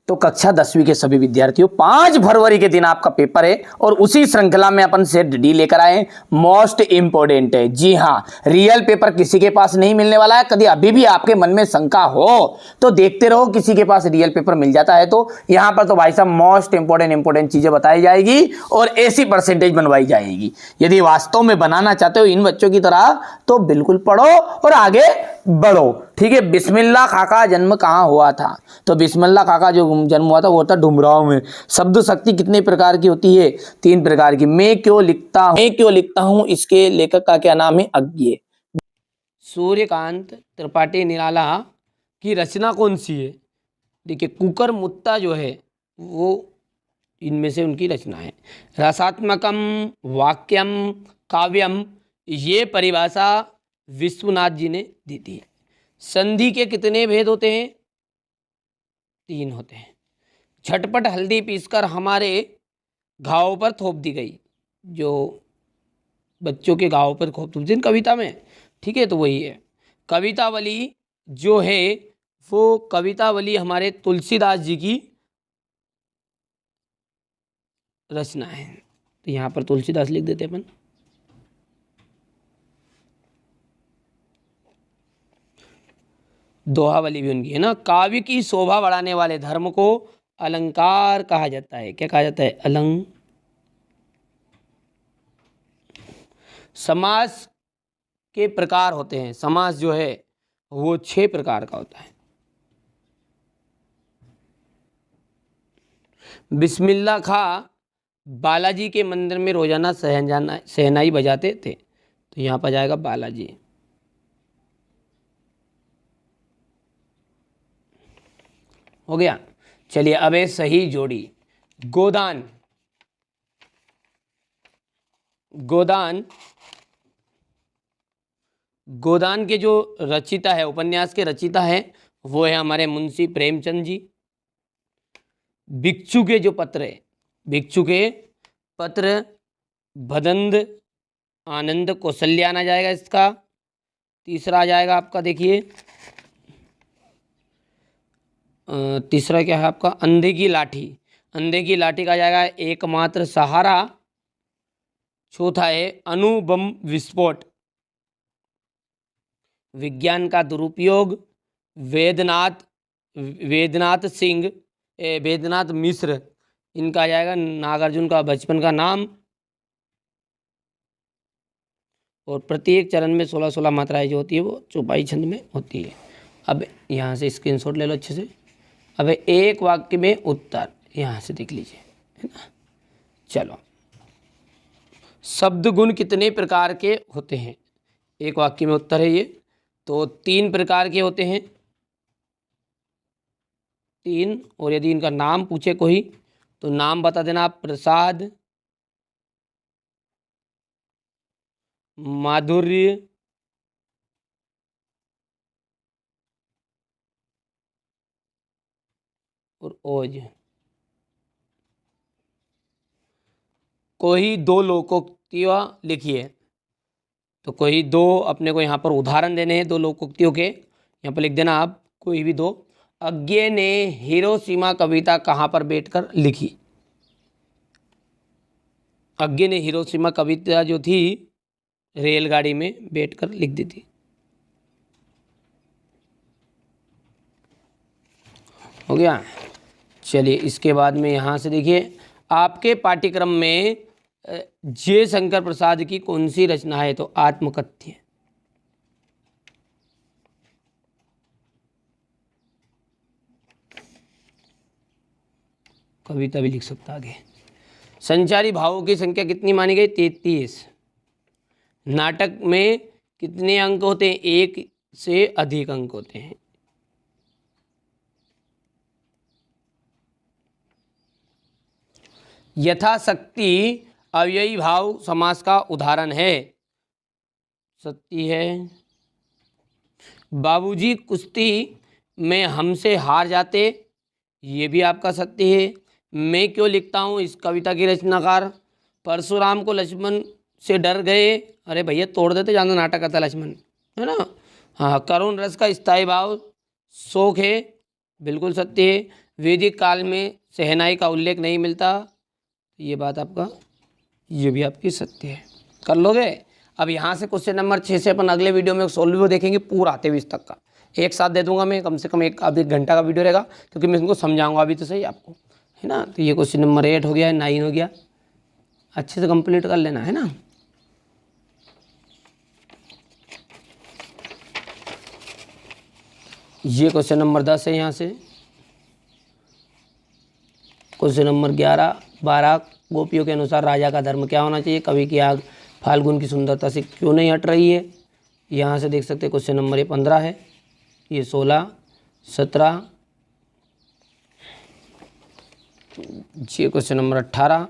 तो कक्षा 10वीं के सभी विद्यार्थियों 5 फरवरी के दिन आपका पेपर है और उसी श्रृंखला में अपन सेट डी लेकर आए, मोस्ट इंपोर्टेंट है। जी हाँ, रियल पेपर किसी के पास नहीं मिलने वाला है। कभी अभी भी आपके मन में शंका हो तो देखते रहो, किसी के पास रियल पेपर मिल जाता है तो यहां पर तो भाई साहब मोस्ट इंपोर्टेंट चीजें बताई जाएगी और ऐसी परसेंटेज बनवाई जाएगी। यदि वास्तव में बनाना चाहते हो इन बच्चों की तरह तो बिल्कुल पढ़ो और आगे बढ़ो। ठीक है, बिस्मिल्लाह खां का जन्म कहां हुआ था? तो बिस्मिल्लाह खां का जो जन्म हुआ था वो था डुमरांव में। शब्द शक्ति कितने प्रकार की होती है? 3 प्रकार की। मैं क्यों लिखता हूं इसके लेखक का क्या नाम है? अज्ञे। सूर्यकांत त्रिपाठी निराला की रचना कौन सी है? देखिए, कुकर मुत्ता जो है वो इनमें से उनकी रचना है। रसात्मकम, वाक्यम, काव्यम, ये परिभाषा विश्वनाथ जी ने दी थी। संधि के कितने भेद होते हैं? 3 होते हैं। झटपट हल्दी पीसकर हमारे घावों पर थोप दी गई, जो बच्चों के घावों पर थोप दी कविता में, ठीक है, तो वही है। कवितावली जो है वो कवितावली हमारे तुलसीदास जी की रचना है, तो यहाँ पर तुलसीदास लिख देते अपन। दोहावली भी उनकी है ना। काव्य की शोभा बढ़ाने वाले धर्म को अलंकार कहा जाता है। क्या कहा जाता है? अलंकार। समास के प्रकार होते हैं। समास जो है वो 6 प्रकार का होता है। बिस्मिल्लाह खां बालाजी के मंदिर में रोजाना शहनाई बजाते थे, तो यहाँ पर जाएगा बालाजी। हो गया। चलिए, अब है सही जोड़ी। गोदान। गोदान के जो रचिता है, उपन्यास के रचिता है, वो है हमारे मुंशी प्रेमचंद जी। भिक्षु के जो पत्र है, भिक्षु के पत्र भदंत आनंद कौशल्यान आ जाएगा इसका। तीसरा आ जाएगा आपका, देखिए तीसरा क्या है आपका? अंधे की लाठी। अंधे की लाठी का जाएगा एकमात्र सहारा। चौथा है अणुबम विस्फोट। विज्ञान का दुरुपयोग। वेदनाथ मिश्र, इनका आ जाएगा नागार्जुन का बचपन का नाम। और प्रत्येक चरण में 16-16 मात्राएं जो होती है वो चौपाई छंद में होती है। अब यहाँ से स्क्रीनशॉट ले लो अच्छे से। अब एक वाक्य में उत्तर यहाँ से देख लीजिए, है ना। चलो, शब्द गुण कितने प्रकार के होते हैं? एक वाक्य में उत्तर है ये, तो 3 प्रकार के होते हैं, 3। और यदि इनका नाम पूछे कोई तो नाम बता देना आप। प्रसाद, माधुर्य, और ओज। कोई 2 लोकोक्तियाँ लिखिए, तो कोई 2 अपने को यहाँ पर उदाहरण देने हैं 2 लोकोक्तियों के, यहाँ पर लिख देना आप कोई भी 2। अज्ञे ने हिरोशिमा कविता कहाँ पर बैठकर लिखी? अज्ञे ने हिरोशिमा कविता जो थी रेलगाड़ी में बैठकर लिख दी थी। हो गया। चलिए, इसके बाद में यहाँ से देखिए, आपके पाठ्यक्रम में जे शंकर प्रसाद की कौन सी रचना है? तो आत्मकथ्य। कविता भी लिख सकता आगे। संचारी भावों की संख्या कितनी मानी गई? 33। नाटक में कितने अंक होते हैं? 1 से अधिक अंक होते हैं। यथाशक्ति अव्ययी भाव समास का उदाहरण है। सत्य है। बाबूजी कुश्ती में हमसे हार जाते, ये भी आपका सत्य है। मैं क्यों लिखता हूँ इस कविता की रचनाकार। परशुराम को लक्ष्मण से डर गए, अरे भैया तोड़ देते, जाना नाटक आता लक्ष्मण, है ना। हाँ, करुण रस का स्थायी भाव शोक है, बिल्कुल सत्य है। वैदिक काल में शहनाई का उल्लेख नहीं मिलता। ये बात आपका, ये भी आपकी सत्य है। कर लोगे। अब यहाँ से क्वेश्चन नंबर 6 से अपन अगले वीडियो में सोल्व देखेंगे पूरा 23 तक का, एक साथ दे दूंगा मैं, कम से कम एक आध एक घंटा का वीडियो रहेगा, क्योंकि मैं इनको समझाऊंगा अभी तो सही आपको, है ना। तो ये क्वेश्चन नंबर 8 हो गया, 9 हो गया, अच्छे से कंप्लीट कर लेना, है ना। ये क्वेश्चन नंबर 10 है। यहाँ से क्वेश्चन नंबर 11, 12 गोपियों के अनुसार राजा का धर्म क्या होना चाहिए? कवि की आग फाल्गुन की सुंदरता से क्यों नहीं हट रही है? यहाँ से देख सकते हैं क्वेश्चन नंबर ये 15 है, ये 16, 17, ये क्वेश्चन नंबर 18,